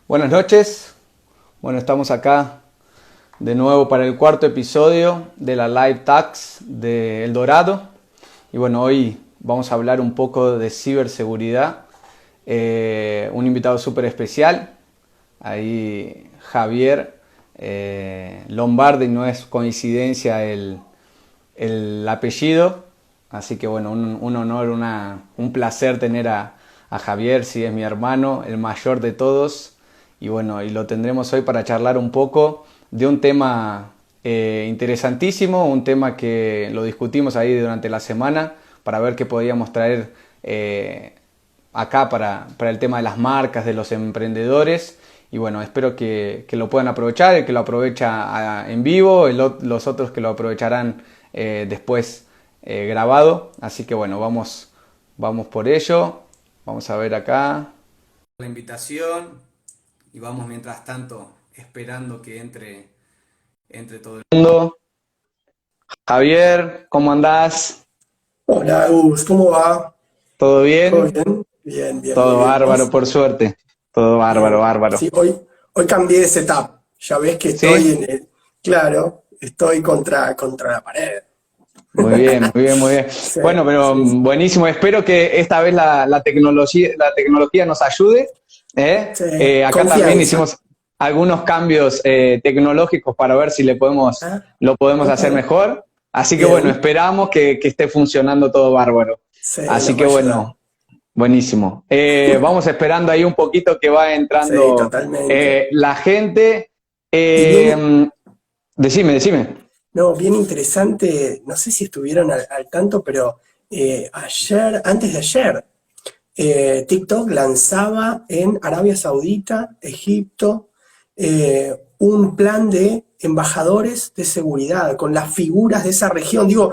Buenas noches. Bueno, estamos acá de nuevo para el cuarto episodio de la Live Talks de El Dorado. Y bueno, hoy vamos a hablar un poco de ciberseguridad. Un invitado súper especial, ahí Javier Lombardi, no es coincidencia el apellido. Así que bueno, un honor, un placer tener a Javier, sí, es mi hermano, el mayor de todos. Y bueno, y lo tendremos hoy para charlar un poco de un tema interesantísimo, un tema que lo discutimos ahí durante la semana para ver qué podíamos traer acá para el tema de las marcas, de los emprendedores. Y bueno, espero que lo puedan aprovechar, el que lo aprovecha en vivo, los otros que lo aprovecharán después grabado. Así que bueno, vamos por ello. Vamos a ver acá la invitación. Y vamos mientras tanto esperando que entre todo el mundo. Javier, ¿cómo andás? Hola, Gus, ¿cómo va? ¿Todo ¿Todo bien? bien? Bien, bien, muy Todo bien. bárbaro, ¿Vos? por suerte. Todo bárbaro, Bien. bárbaro. Sí, hoy cambié de setup. Ya ves que estoy ¿Sí? en el... Claro, estoy contra la pared. Muy bien, muy bien, muy bien. Sí, Bueno, pero sí, sí. buenísimo. Espero que esta vez la tecnología nos ayude, ¿eh? Sí, Acá también confianza. hicimos algunos cambios tecnológicos para ver si Ah, lo podemos ok. hacer mejor. Así que bueno, Bien. esperamos que esté funcionando todo bárbaro. Sí, Así nos va que a ayudar. bueno, buenísimo. Vamos esperando ahí un poquito que va Sí, entrando totalmente. la gente. Y bien, Eh, decime. no, bien interesante. No sé si estuvieron al tanto, pero antes de ayer, TikTok lanzaba en Arabia Saudita, Egipto, un plan de embajadores de seguridad con las figuras de esa región. Digo,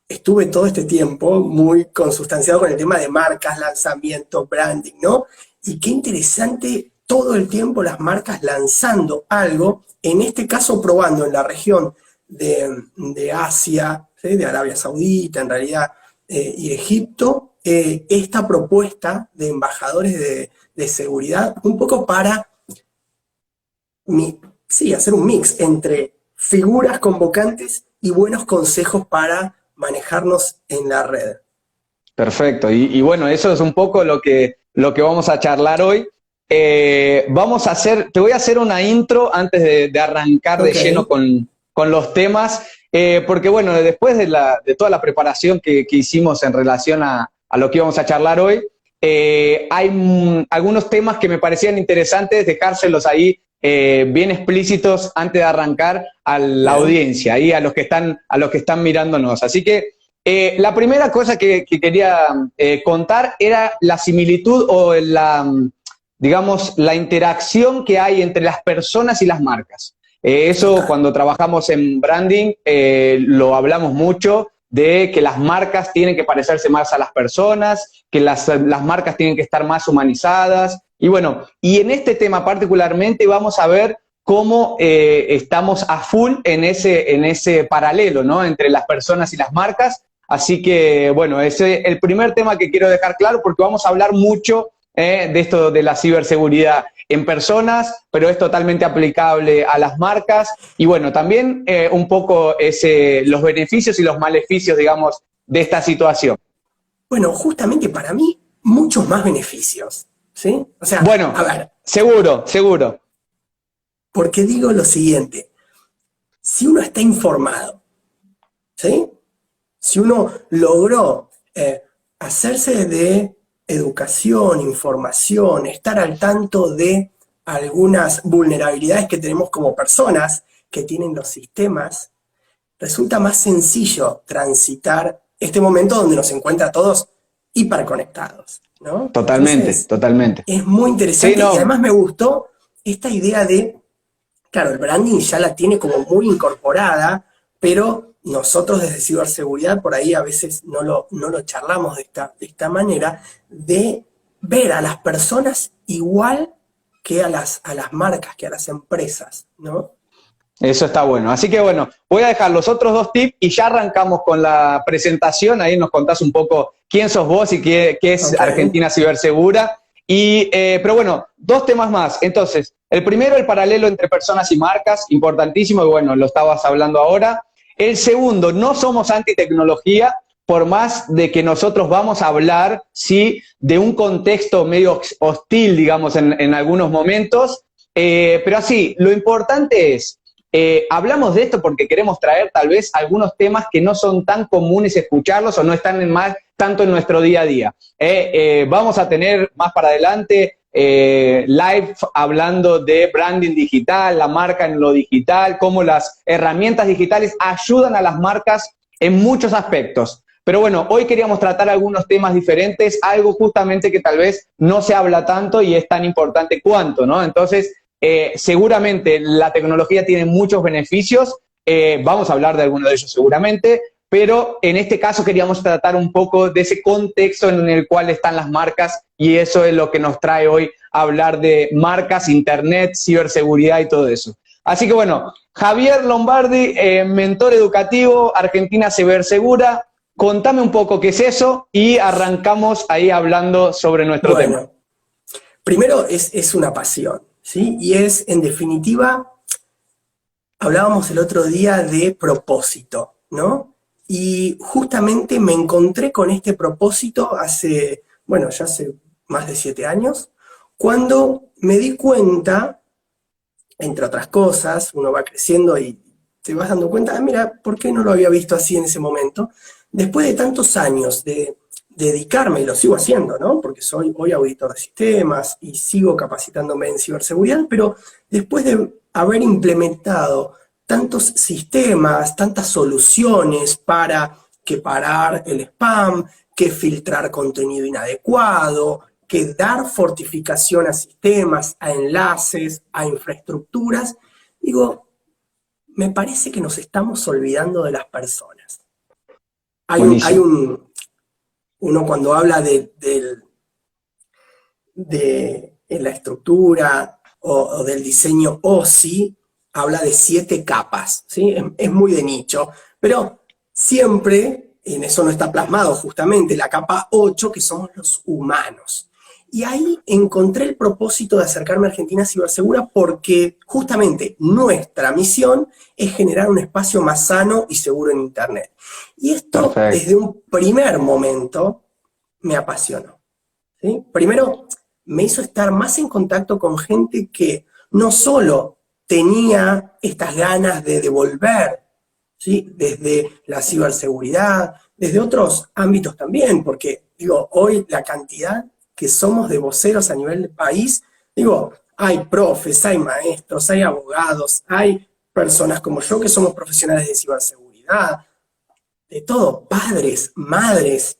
estuve todo este tiempo muy consustanciado con el tema de marcas, lanzamiento, branding, ¿no? Y qué interesante todo el tiempo las marcas lanzando algo, en este caso probando en la región de Asia, ¿sí? De Arabia Saudita en realidad, y Egipto, esta propuesta de embajadores de seguridad, un poco para, sí, hacer un mix entre figuras convocantes y buenos consejos para manejarnos en la red. Perfecto. Y bueno, eso es un poco lo que vamos a charlar hoy. Te voy a hacer una intro antes de arrancar de Ok, lleno con los temas, porque bueno, después de toda la preparación que hicimos en relación a lo que íbamos a charlar hoy, hay algunos temas que me parecían interesantes dejárselos ahí bien explícitos antes de arrancar a la bien. audiencia, ahí a los que están mirándonos. Así que la primera cosa que quería contar era la similitud o digamos, la interacción que hay entre las personas y las marcas. Eso Total. cuando trabajamos en branding lo hablamos mucho de que las marcas tienen que parecerse más a las personas, que las marcas tienen que estar más humanizadas. Y bueno, y en este tema particularmente vamos a ver cómo estamos a full en ese paralelo, ¿no? Entre las personas y las marcas. Así que, bueno, ese es el primer tema que quiero dejar claro porque vamos a hablar mucho de esto de la ciberseguridad en personas, pero es totalmente aplicable a las marcas. Y bueno, también un poco los beneficios y los maleficios, digamos, de esta situación. Bueno, justamente para mí, muchos más beneficios. ¿Sí? O sea, a Bueno, ver, seguro. porque digo lo siguiente, si uno está informado, ¿sí? Si uno logró hacerse de educación, información, estar al tanto de algunas vulnerabilidades que tenemos como personas que tienen los sistemas, resulta más sencillo transitar este momento donde nos encuentra a todos hiperconectados, ¿no? Entonces, Totalmente. es muy Sí, interesante y no, además me gustó esta idea de, claro, el branding ya la tiene como muy incorporada, pero nosotros desde ciberseguridad por ahí a veces no lo charlamos de esta manera, de ver a las personas igual que a las marcas, que a las empresas, ¿no? eso está bueno. Así que bueno, voy a dejar los otros dos tips y ya arrancamos con la presentación. Ahí nos contás un poco quién sos vos y qué es Ok, Argentina Cibersegura. Pero bueno, dos temas más. Entonces, el primero, el paralelo entre personas y marcas, importantísimo, y bueno, lo estabas hablando ahora. El segundo, no somos antitecnología, por más de que nosotros vamos a hablar, sí, de un contexto medio hostil, digamos, en algunos momentos, pero así, lo importante es, hablamos de esto porque queremos traer tal vez algunos temas que no son tan comunes escucharlos o no están tanto en nuestro día a día. Vamos a tener más para adelante live hablando de branding digital, la marca en lo digital, cómo las herramientas digitales ayudan a las marcas en muchos aspectos. Pero bueno, hoy queríamos tratar algunos temas diferentes, algo justamente que tal vez no se habla tanto y es tan importante cuanto, ¿no? Entonces, seguramente la tecnología tiene muchos beneficios, vamos a hablar de algunos de ellos seguramente, pero en este caso queríamos tratar un poco de ese contexto en el cual están las marcas y eso es lo que nos trae hoy a hablar de marcas, internet, ciberseguridad y todo eso. Así que bueno, Javier Lombardi, mentor educativo, Argentina Cibersegura, contame un poco qué es eso y arrancamos ahí hablando sobre nuestro tema. Primero es una pasión, ¿sí? Y es, en definitiva, hablábamos el otro día de propósito, ¿no? Y justamente me encontré con este propósito ya hace más de 7 años, cuando me di cuenta, entre otras cosas, uno va creciendo y te vas dando cuenta, mira, ¿por qué no lo había visto así en ese momento? Después de tantos años de dedicarme, y lo sigo haciendo, ¿no? Porque soy hoy auditor de sistemas y sigo capacitándome en ciberseguridad, pero después de haber implementado tantos sistemas, tantas soluciones para que parar el spam, que filtrar contenido inadecuado, que dar fortificación a sistemas, a enlaces, a infraestructuras, digo, me parece que nos estamos olvidando de las personas. Uno cuando habla de la estructura o del diseño OSI, habla de 7 capas, ¿sí? Es muy de nicho, pero siempre, en eso no está plasmado justamente, la capa 8, que somos los humanos. Y ahí encontré el propósito de acercarme a Argentina Cibersegura porque justamente nuestra misión es generar un espacio más sano y seguro en Internet. Y esto, desde un primer momento, me apasionó, ¿sí? Primero, me hizo estar más en contacto con gente que no solo tenía estas ganas de devolver, ¿sí? Desde la ciberseguridad, desde otros ámbitos también, porque, digo, hoy la cantidad que somos de voceros a nivel del país, digo, hay profes, hay maestros, hay abogados, hay personas como yo que somos profesionales de ciberseguridad, de todo, padres, madres,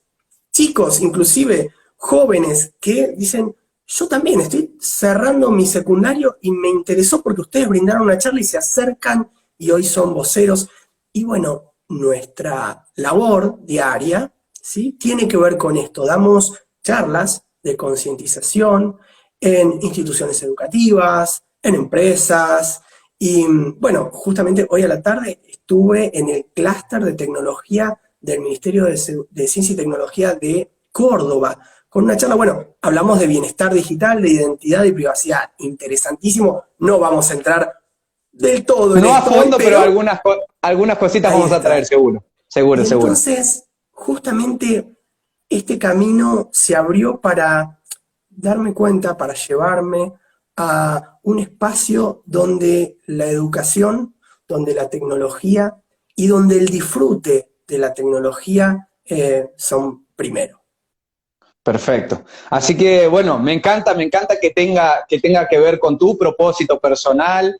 chicos, inclusive jóvenes que dicen, yo también estoy cerrando mi secundario y me interesó porque ustedes brindaron una charla y se acercan y hoy son voceros. Y bueno, nuestra labor diaria, ¿sí? Tiene que ver con esto. Damos charlas de concientización en instituciones educativas, en empresas, y bueno, justamente hoy a la tarde estuve en el clúster de tecnología del Ministerio de Ciencia y Tecnología de Córdoba, con una charla, bueno, hablamos de bienestar digital, de identidad y privacidad, interesantísimo, no vamos a entrar del todo en esto. No a fondo, hoy, pero algunas cositas vamos a traer, seguro. Entonces, justamente este camino se abrió para darme cuenta, para llevarme a un espacio donde la educación, donde la tecnología y donde el disfrute de la tecnología son primero. Perfecto. Así que, bueno, me encanta que tenga que ver con tu propósito personal.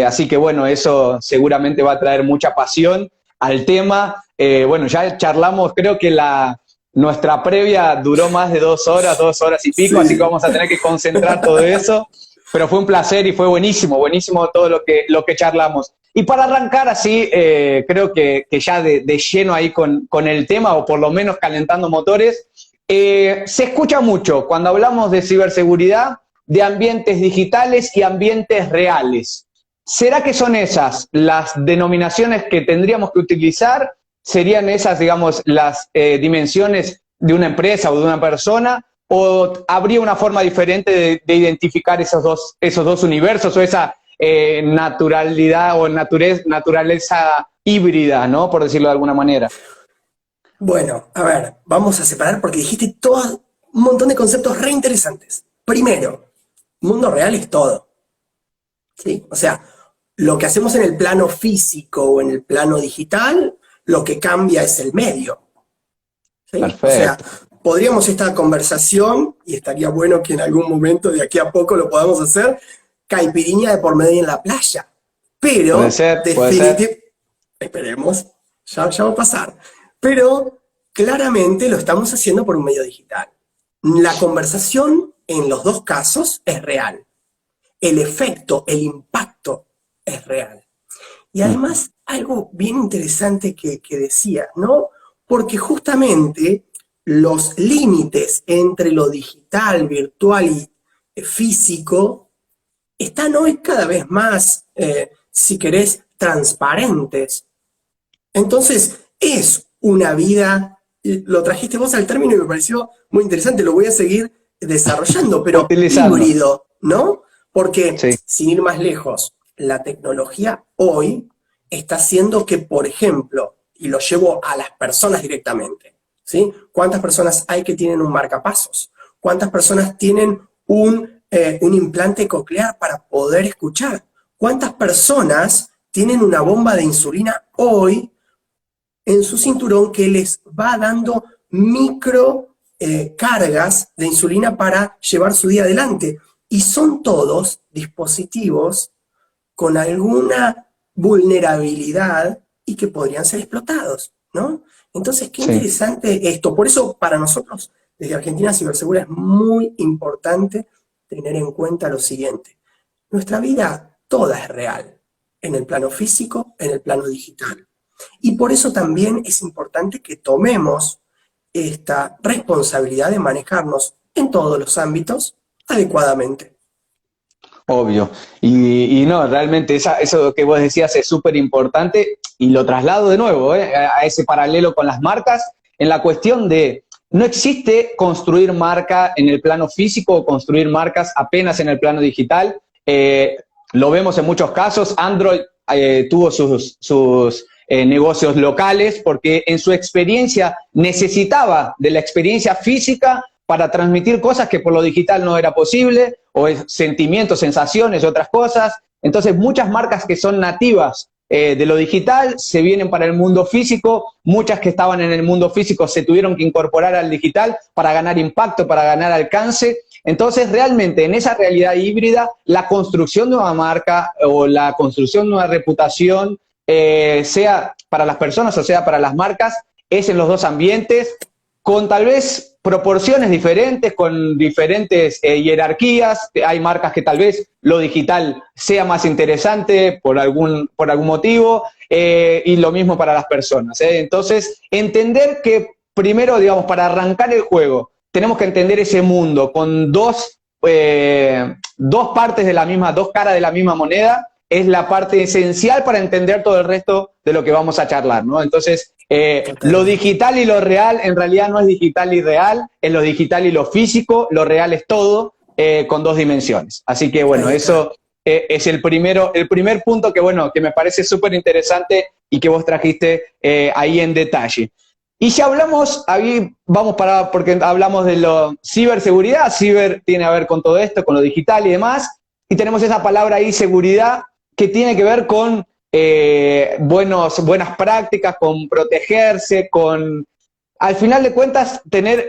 Así que, bueno, eso seguramente va a traer mucha pasión al tema. Bueno, ya charlamos, creo que nuestra previa duró más de 2 horas y pico, sí. Así que vamos a tener que concentrar todo eso. Pero fue un placer y fue buenísimo todo lo que charlamos. Y para arrancar así, creo que ya de lleno ahí con el tema, o por lo menos calentando motores, se escucha mucho cuando hablamos de ciberseguridad, de ambientes digitales y ambientes reales. ¿Será que son esas las denominaciones que tendríamos que utilizar? ¿Serían esas, digamos, las dimensiones de una empresa o de una persona? ¿O habría una forma diferente de identificar esos dos universos o esa naturalidad o naturaleza híbrida, ¿no? Por decirlo de alguna manera. Bueno, a ver, vamos a separar porque dijiste todo, un montón de conceptos re interesantes. Primero, mundo real es todo, ¿sí? O sea, lo que hacemos en el plano físico o en el plano digital, lo que cambia es el medio, ¿sí? O sea, Perfecto. podríamos esta conversación, y estaría bueno que en algún momento de aquí a poco lo podamos hacer, caipirinha de por medio en la playa. Pero, Puede ser. definitivamente, esperemos, ya va a pasar. Pero claramente lo estamos haciendo por un medio digital. La conversación en los dos casos es real. El efecto, el impacto es real. Y Ujú. además, algo bien interesante que decía, ¿no? Porque justamente los límites entre lo digital, virtual y físico están hoy cada vez más, si querés, transparentes. Entonces, es una vida, lo trajiste vos al término y me pareció muy interesante, lo voy a seguir desarrollando, pero Utilizando. híbrido, ¿no? Porque, Sí. sin ir más lejos, la tecnología hoy está haciendo que, por ejemplo, y lo llevo a las personas directamente, ¿sí? ¿Cuántas personas hay que tienen un marcapasos? ¿Cuántas personas tienen un implante coclear para poder escuchar? ¿Cuántas personas tienen una bomba de insulina hoy en su cinturón que les va dando micro cargas de insulina para llevar su día adelante? Y son todos dispositivos con alguna vulnerabilidad y que podrían ser explotados, ¿no? Entonces, qué Sí. interesante esto. Por eso, para nosotros, desde Argentina Cibersegura, es muy importante tener en cuenta lo siguiente. Nuestra vida toda es real, en el plano físico, en el plano digital. Y por eso también es importante que tomemos esta responsabilidad de manejarnos en todos los ámbitos adecuadamente. Obvio. Y no, realmente eso que vos decías es súper importante y lo traslado de nuevo, a ese paralelo con las marcas, en la cuestión de no existe construir marca en el plano físico o construir marcas apenas en el plano digital. Lo vemos en muchos casos. Android tuvo sus negocios locales porque en su experiencia necesitaba de la experiencia física para transmitir cosas que por lo digital no era posible, o sentimientos, sensaciones, otras cosas. Entonces, muchas marcas que son nativas de lo digital se vienen para el mundo físico, muchas que estaban en el mundo físico se tuvieron que incorporar al digital para ganar impacto, para ganar alcance. Entonces, realmente, en esa realidad híbrida, la construcción de una marca o la construcción de una reputación, sea para las personas o sea para las marcas, es en los dos ambientes, con tal vez proporciones diferentes, con diferentes jerarquías. Hay marcas que tal vez lo digital sea más interesante por algún motivo, y lo mismo para las personas. Entonces, entender que primero, digamos, para arrancar el juego, tenemos que entender ese mundo con dos partes de la misma, dos caras de la misma moneda, es la parte esencial para entender todo el resto de lo que vamos a charlar, ¿no? Entonces, lo Totalmente. digital y lo real en realidad no es digital y real, es lo digital y lo físico, lo real es todo, con dos dimensiones. Así que bueno, Ahí está. eso es el primer punto que, bueno, que me parece súper interesante y que vos trajiste ahí en detalle. Y ya hablamos, ahí vamos para, porque hablamos de la ciberseguridad, ciber tiene que ver con todo esto, con lo digital y demás, y tenemos esa palabra ahí, seguridad, que tiene que ver con buenas prácticas, con protegerse, con, al final de cuentas, tener,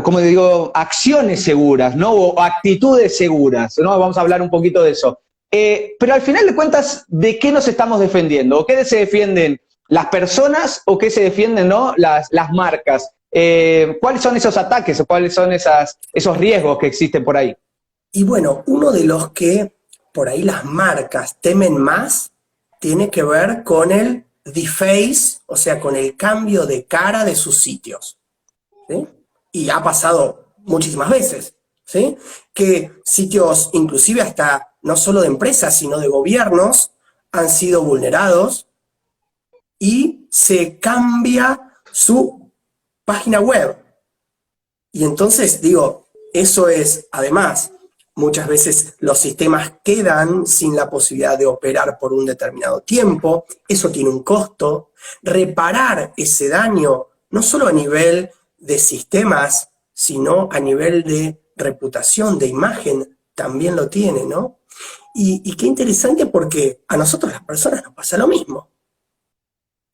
como digo, acciones seguras, ¿no? O actitudes seguras, ¿no? Vamos a hablar un poquito de eso. Pero al final de cuentas, ¿de qué nos estamos defendiendo? ¿O qué se defienden las personas o qué se defienden, ¿no? Las marcas? ¿Cuáles son esos ataques o cuáles son esos riesgos que existen por ahí? Y bueno, uno de los que por ahí las marcas temen más tiene que ver con el deface, o sea, con el cambio de cara de sus sitios, ¿sí? Y ha pasado muchísimas veces, ¿sí? Que sitios, inclusive hasta no solo de empresas, sino de gobiernos, han sido vulnerados y se cambia su página web. Y entonces, digo, eso es, además, muchas veces los sistemas quedan sin la posibilidad de operar por un determinado tiempo, eso tiene un costo. Reparar ese daño, no solo a nivel de sistemas, sino a nivel de reputación, de imagen, también lo tiene, ¿no? Y qué interesante porque a nosotros las personas nos pasa lo mismo.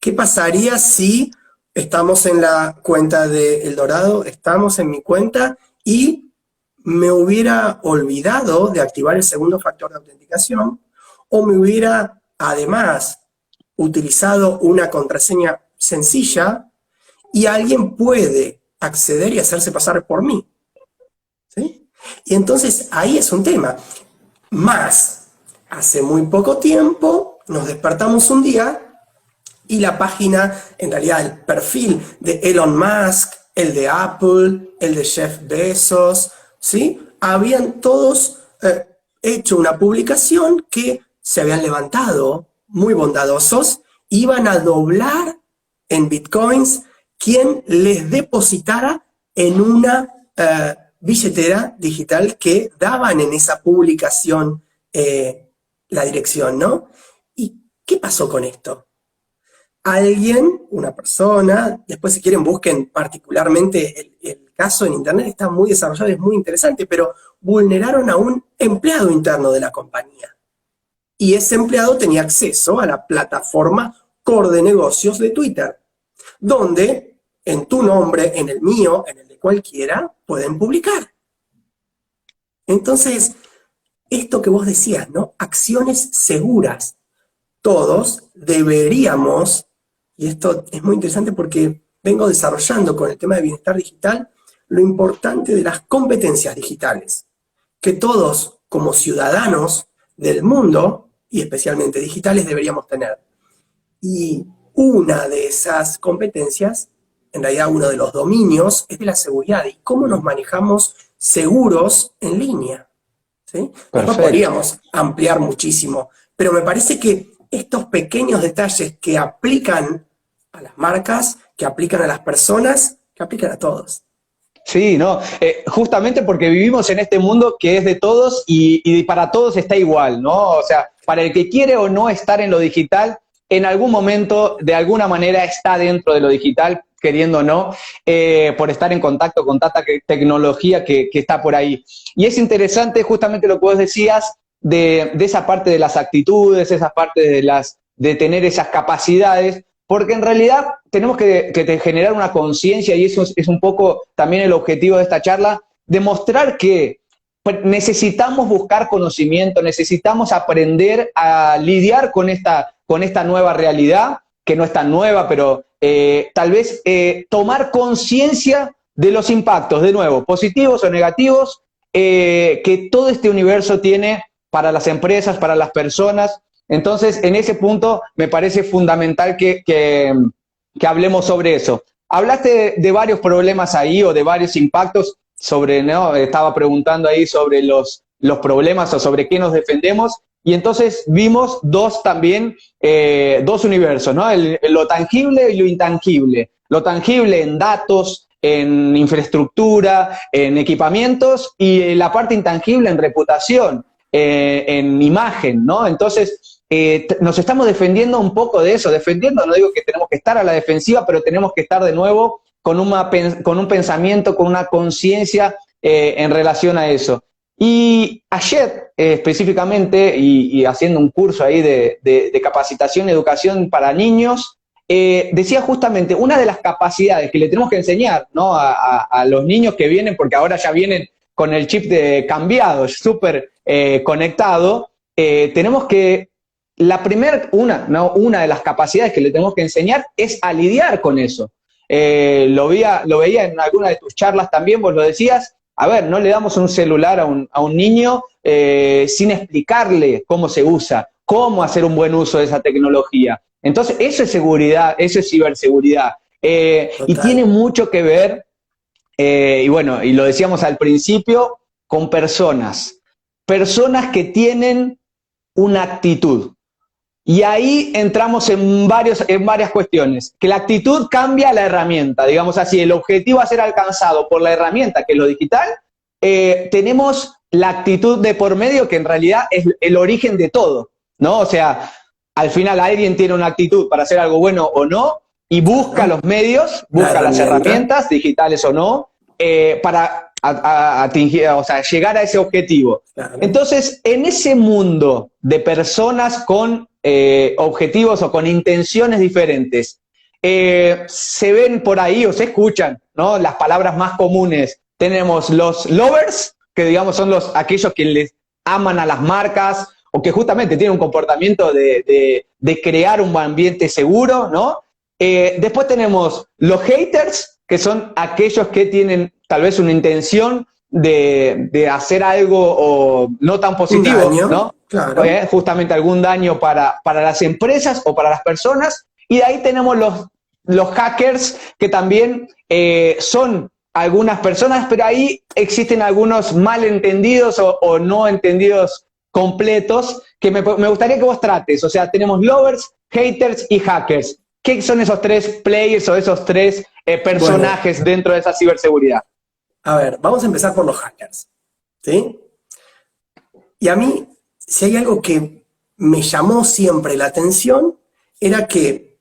¿Qué pasaría si estamos en la cuenta de El Dorado, estamos en mi cuenta y me hubiera olvidado de activar el segundo factor de autenticación o me hubiera además utilizado una contraseña sencilla y alguien puede acceder y hacerse pasar por mí? ¿Sí? Y entonces ahí es un tema. Más, hace muy poco tiempo nos despertamos un día y la página, en realidad el perfil de Elon Musk, el de Apple, el de Jeff Bezos, ¿sí? Habían todos hecho una publicación que se habían levantado, muy bondadosos, iban a doblar en bitcoins quien les depositara en una billetera digital que daban en esa publicación la dirección, ¿no? ¿Y qué pasó con esto? Alguien, una persona, después si quieren busquen particularmente el caso en internet, está muy desarrollado, es muy interesante, pero vulneraron a un empleado interno de la compañía. Y ese empleado tenía acceso a la plataforma core de negocios de Twitter, donde en tu nombre, en el mío, en el de cualquiera, pueden publicar. Entonces, esto que vos decías, ¿no? Acciones seguras. Todos deberíamos, y esto es muy interesante porque vengo desarrollando con el tema de bienestar digital, lo importante de las competencias digitales, que todos como ciudadanos del mundo, y especialmente digitales, deberíamos tener. Y una de esas competencias, en realidad uno de los dominios, es de la seguridad y cómo nos manejamos seguros en línea, ¿sí? Después Perfecto. podríamos ampliar muchísimo, pero me parece que estos pequeños detalles que aplican a las marcas, que aplican a las personas, que aplican a todos. Sí, no, justamente porque vivimos en este mundo que es de todos y para todos está igual, ¿no? O sea, para el que quiere o no estar en lo digital, en algún momento, de alguna manera, está dentro de lo digital, queriendo o no, por estar en contacto con tanta tecnología que está por ahí. Y es interesante justamente lo que vos decías de esa parte de las actitudes, esa parte de tener esas capacidades, porque en realidad tenemos que generar una conciencia, y eso es un poco también el objetivo de esta charla, demostrar que necesitamos buscar conocimiento, necesitamos aprender a lidiar con esta nueva realidad, que no es tan nueva, pero tal vez tomar conciencia de los impactos, de nuevo, positivos o negativos, que todo este universo tiene para las empresas, para las personas. Entonces, en ese punto me parece fundamental que hablemos sobre eso. Hablaste de varios problemas ahí o de varios impactos sobre, ¿no? Estaba preguntando ahí sobre los problemas o sobre qué nos defendemos, y entonces vimos dos universos, ¿no? Lo tangible y lo intangible. Lo tangible en datos, en infraestructura, en equipamientos, y la parte intangible en reputación, en imagen, ¿no? Entonces, nos estamos defendiendo un poco de eso, defendiendo, no digo que tenemos que estar a la defensiva, pero tenemos que estar de nuevo con un pensamiento, con una conciencia en relación a eso. Y ayer, específicamente, y haciendo un curso ahí de capacitación y educación para niños, decía justamente una de las capacidades que le tenemos que enseñar, ¿no? A los niños que vienen, porque ahora ya vienen con el chip cambiado, súper conectado, tenemos que una de las capacidades que le tenemos que enseñar es a lidiar con eso. Lo veía en alguna de tus charlas también, vos lo decías, a ver, no le damos un celular a un niño sin explicarle cómo se usa, cómo hacer un buen uso de esa tecnología. Entonces, eso es seguridad, eso es ciberseguridad. Y tiene Total. mucho que ver, y bueno, y lo decíamos al principio, con personas que tienen una actitud. Y ahí entramos en varias cuestiones. Que la actitud cambia la herramienta. Digamos así, el objetivo a ser alcanzado por la herramienta, que es lo digital, tenemos la actitud de por medio, que en realidad es el origen de todo, ¿no? O sea, al final alguien tiene una actitud para hacer algo bueno o no, y busca los medios, busca las herramientas, digitales o no, para atingir, o sea, llegar a ese objetivo. Claro. Entonces, en ese mundo de personas con objetivos o con intenciones diferentes, se ven por ahí o se escuchan, ¿no? Las palabras más comunes. Tenemos los lovers, que digamos son aquellos que les aman a las marcas o que justamente tienen un comportamiento de crear un ambiente seguro, ¿no? Después tenemos los haters, que son aquellos que tienen tal vez una intención de hacer algo o no tan positivo, daño, ¿no? Claro. Justamente algún daño para las empresas o para las personas. Y de ahí tenemos los hackers, que también son algunas personas, pero ahí existen algunos malentendidos o no entendidos completos, que me gustaría que vos trates. O sea, tenemos lovers, haters y hackers. ¿Qué son esos tres players o esos tres personajes dentro de esa ciberseguridad? A ver, vamos a empezar por los hackers, ¿sí? Y a mí, si hay algo que me llamó siempre la atención, era que,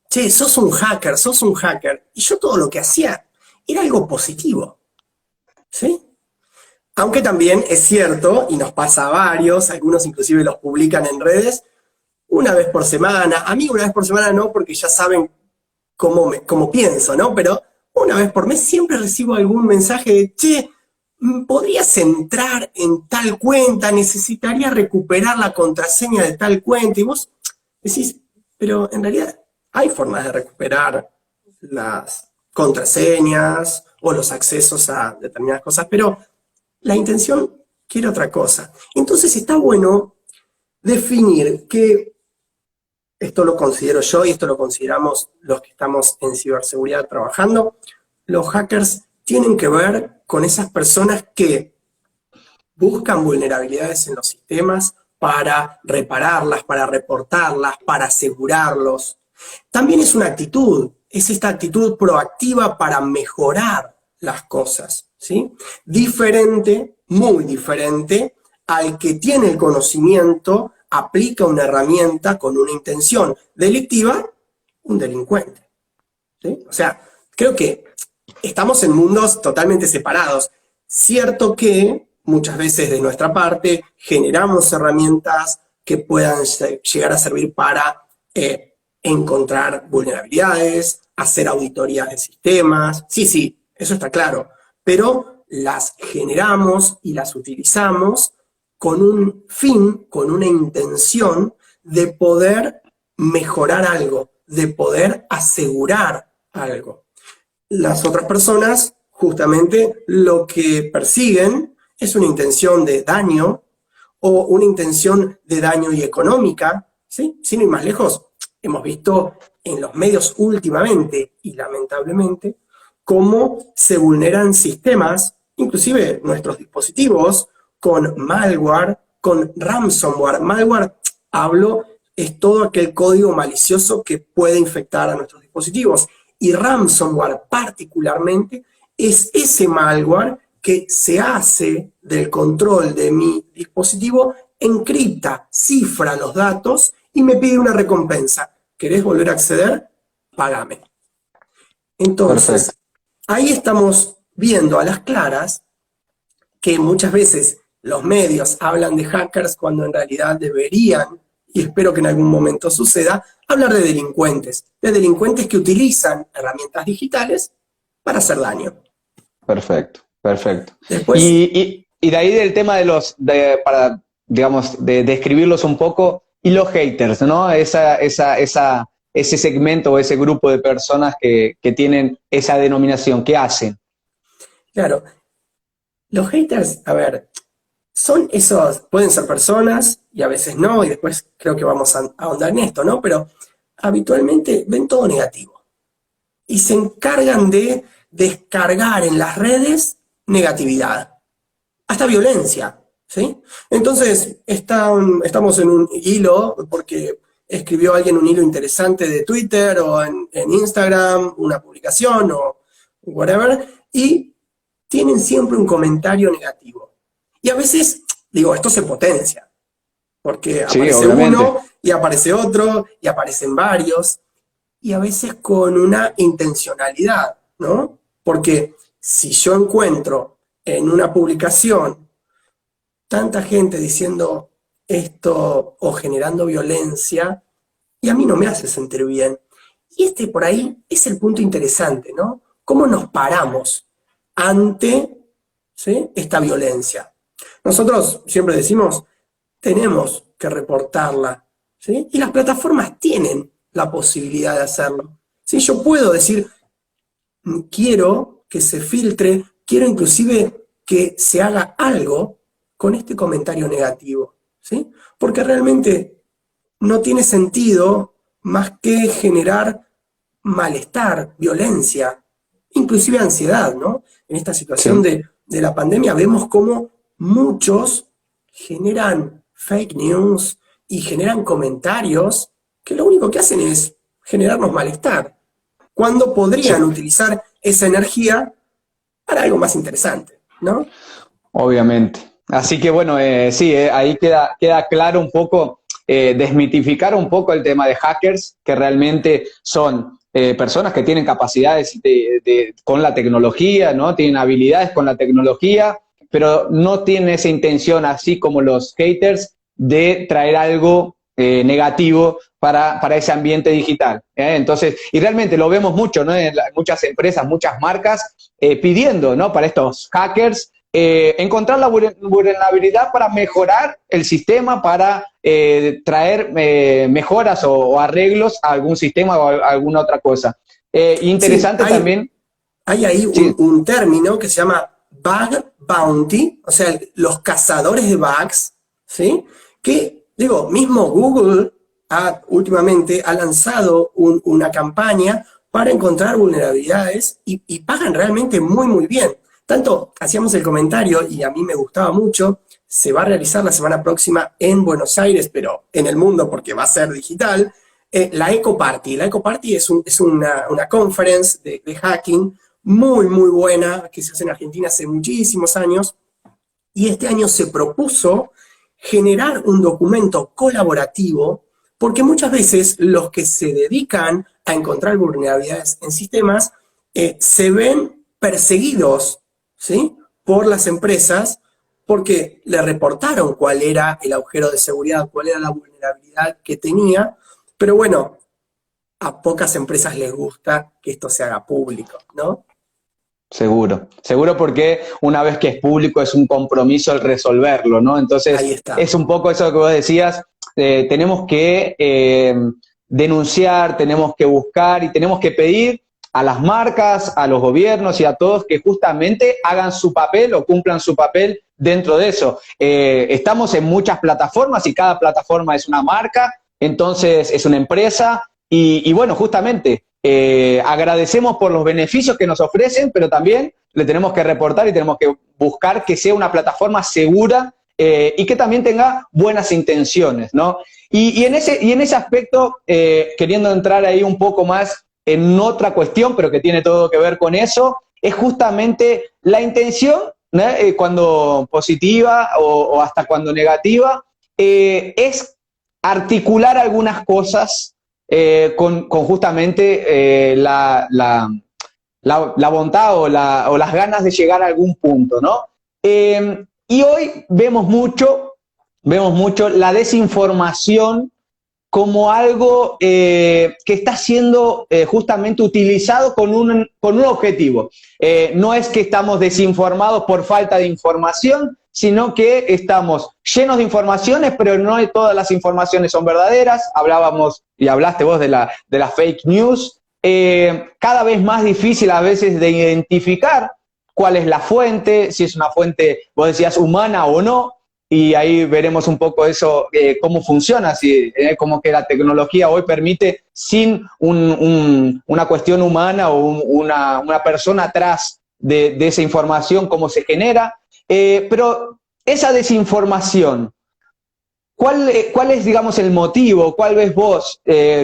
che, sos un hacker, y yo todo lo que hacía era algo positivo, ¿sí? Aunque también es cierto, y nos pasa a varios, algunos inclusive los publican en redes, una vez por semana. A mí una vez por semana no, porque ya saben cómo pienso, ¿no? Pero una vez por mes siempre recibo algún mensaje de, che, ¿podrías entrar en tal cuenta? Necesitaría recuperar la contraseña de tal cuenta. Y vos decís, pero en realidad hay formas de recuperar las contraseñas o los accesos a determinadas cosas, pero la intención quiere otra cosa. Entonces está bueno definir que, esto lo considero yo y esto lo consideramos los que estamos en ciberseguridad trabajando, los hackers tienen que ver con esas personas que buscan vulnerabilidades en los sistemas para repararlas, para reportarlas, para asegurarlos. También es una actitud, es esta actitud proactiva para mejorar las cosas, ¿sí? Diferente, muy diferente, al que tiene el conocimiento, aplica una herramienta con una intención delictiva, un delincuente, ¿sí? O sea, creo que estamos en mundos totalmente separados. Cierto que muchas veces de nuestra parte generamos herramientas que puedan llegar a servir para encontrar vulnerabilidades, hacer auditorías de sistemas. Sí, eso está claro. Pero las generamos y las utilizamos con un fin, con una intención de poder mejorar algo, de poder asegurar algo. Las otras personas, justamente, lo que persiguen es una intención de daño o una intención de daño y económica, ¿sí? Sin ir más lejos, hemos visto en los medios últimamente y lamentablemente cómo se vulneran sistemas, inclusive nuestros dispositivos, con malware, con ransomware. Malware, es todo aquel código malicioso que puede infectar a nuestros dispositivos. Y ransomware particularmente es ese malware que se hace del control de mi dispositivo, encripta, cifra los datos y me pide una recompensa. ¿Querés volver a acceder? Págame. Entonces, perfecto. Ahí estamos viendo a las claras que muchas veces los medios hablan de hackers cuando en realidad deberían, y espero que en algún momento suceda, hablar de delincuentes que utilizan herramientas digitales para hacer daño. Perfecto. Después, y de ahí del tema para describirlos un poco, y los haters, ¿no? Ese segmento o ese grupo de personas que tienen esa denominación, ¿qué hacen? Claro. Los haters, a ver, son esos, pueden ser personas y a veces no, y después creo que vamos a ahondar en esto, ¿no? Pero habitualmente ven todo negativo y se encargan de descargar en las redes negatividad, hasta violencia, ¿sí? Entonces, estamos en un hilo, porque escribió alguien un hilo interesante de Twitter o en Instagram, una publicación o whatever, y tienen siempre un comentario negativo. Y a veces, digo, esto se potencia, porque Sí, aparece obviamente. uno y aparece otro y aparecen varios, y a veces con una intencionalidad, ¿no? Porque si yo encuentro en una publicación tanta gente diciendo esto o generando violencia, y a mí no me hace sentir bien. Y este por ahí es el punto interesante, ¿no? ¿Cómo nos paramos ante, ¿sí?, esta violencia? Nosotros siempre decimos, tenemos que reportarla, ¿sí? Y las plataformas tienen la posibilidad de hacerlo. ¿Sí? Yo puedo decir, quiero que se filtre, quiero inclusive que se haga algo con este comentario negativo, ¿sí? Porque realmente no tiene sentido más que generar malestar, violencia, inclusive ansiedad, ¿no? En esta situación Sí. de la pandemia vemos cómo muchos generan fake news y generan comentarios que lo único que hacen es generarnos malestar, cuando podrían Sí, utilizar esa energía para algo más interesante, ¿no? obviamente. Así que bueno, sí, ahí queda claro un poco, desmitificar un poco el tema de hackers, que realmente son personas que tienen capacidades con la tecnología, ¿no? Tienen habilidades con la tecnología, pero no tienen esa intención, así como los haters, de traer algo negativo para ese ambiente digital. Entonces, y realmente lo vemos mucho, ¿no? En muchas empresas, muchas marcas pidiendo, ¿no? Para estos hackers encontrar la vulnerabilidad para mejorar el sistema, para traer mejoras o arreglos a algún sistema o a alguna otra cosa. Sí, Interesante también, hay ahí sí, un término que se llama bug bounty, o sea, los cazadores de bugs, ¿sí? Que, digo, mismo Google últimamente ha lanzado una campaña para encontrar vulnerabilidades y pagan realmente muy, muy bien. Tanto hacíamos el comentario, y a mí me gustaba mucho, se va a realizar la semana próxima en Buenos Aires, pero en el mundo porque va a ser digital, la Eco Party. La Eco Party es una conference de hacking muy, muy buena que se hace en Argentina hace muchísimos años, y este año se propuso generar un documento colaborativo, porque muchas veces los que se dedican a encontrar vulnerabilidades en sistemas se ven perseguidos, ¿sí?, por las empresas, porque le reportaron cuál era el agujero de seguridad, cuál era la vulnerabilidad que tenía, pero bueno, a pocas empresas les gusta que esto se haga público, ¿no? seguro. Seguro porque una vez que es público es un compromiso el resolverlo, ¿no? Ahí Entonces, está. es un poco eso que vos decías, tenemos que denunciar, tenemos que buscar y tenemos que pedir a las marcas, a los gobiernos y a todos que justamente hagan su papel o cumplan su papel dentro de eso. Estamos en muchas plataformas y cada plataforma es una marca, entonces es una empresa y bueno, justamente agradecemos por los beneficios que nos ofrecen, pero también le tenemos que reportar y tenemos que buscar que sea una plataforma segura y que también tenga buenas intenciones, ¿no? Y en ese aspecto, queriendo entrar ahí un poco más en otra cuestión, pero que tiene todo que ver con eso, es justamente la intención, ¿no? Cuando positiva o hasta cuando negativa, es articular algunas cosas con justamente la voluntad o las ganas de llegar a algún punto, ¿no? Y hoy vemos mucho la desinformación como algo que está siendo justamente utilizado con un objetivo. No es que estamos desinformados por falta de información, sino que estamos llenos de informaciones, pero no todas las informaciones son verdaderas. Hablábamos y hablaste vos de la fake news. Cada vez más difícil a veces de identificar cuál es la fuente, si es una fuente, vos decías, humana o no, y ahí veremos un poco eso, cómo funciona, si, como que la tecnología hoy permite sin una cuestión humana o una persona atrás de esa información, cómo se genera. Pero esa desinformación, ¿cuál es, digamos, el motivo? ¿Cuál ves vos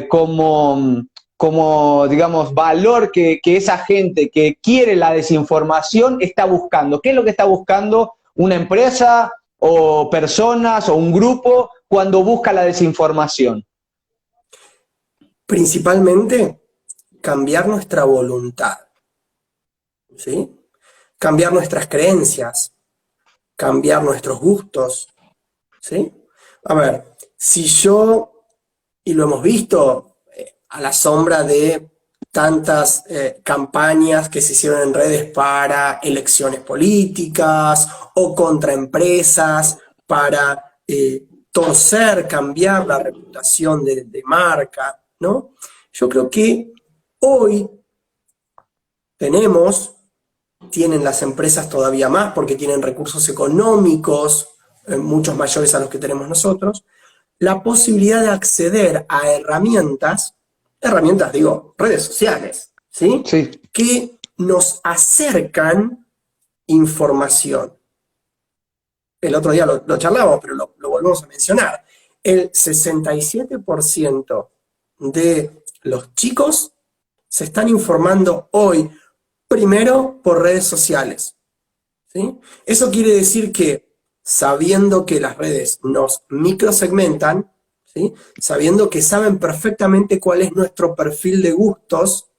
como, digamos, valor que esa gente que quiere la desinformación está buscando? ¿Qué es lo que está buscando una empresa o personas o un grupo cuando busca la desinformación? Principalmente, cambiar nuestra voluntad, ¿sí? Cambiar nuestras creencias, cambiar nuestros gustos, ¿sí? A ver, si yo, y lo hemos visto a la sombra de tantas campañas que se hicieron en redes para elecciones políticas o contra empresas, para torcer, cambiar la reputación de marca, ¿no? Yo creo que hoy tienen las empresas todavía más porque tienen recursos económicos, muchos mayores a los que tenemos nosotros, la posibilidad de acceder a herramientas digo, redes sociales, ¿sí? Sí. Que nos acercan información. El otro día lo charlamos, pero lo volvemos a mencionar. El 67% de los chicos se están informando hoy primero por redes sociales, ¿sí? Eso quiere decir que, sabiendo que las redes nos microsegmentan, ¿sí? Sabiendo que saben perfectamente cuál es nuestro perfil de gustos,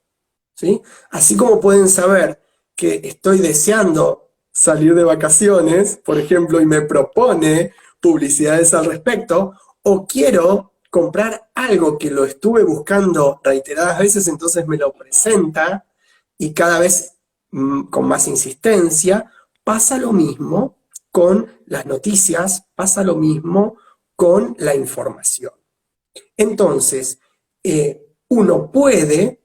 ¿sí? Así como pueden saber que estoy deseando salir de vacaciones, por ejemplo, y me propone publicidades al respecto, o quiero comprar algo que lo estuve buscando reiteradas veces, entonces me lo presenta y cada vez con más insistencia. Pasa lo mismo con las noticias, pasa lo mismo con la información. Entonces, uno puede,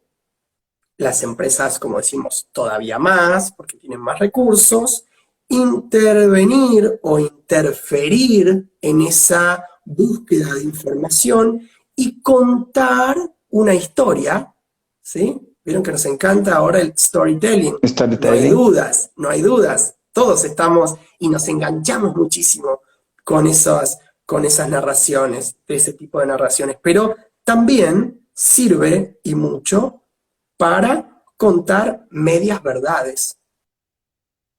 las empresas, como decimos, todavía más, porque tienen más recursos, intervenir o interferir en esa búsqueda de información y contar una historia, ¿sí? Vieron que nos encanta ahora el storytelling. No hay Storytelling. dudas, no hay dudas. Todos estamos y nos enganchamos muchísimo con esas narraciones, de ese tipo de narraciones. Pero también sirve y mucho para contar medias verdades,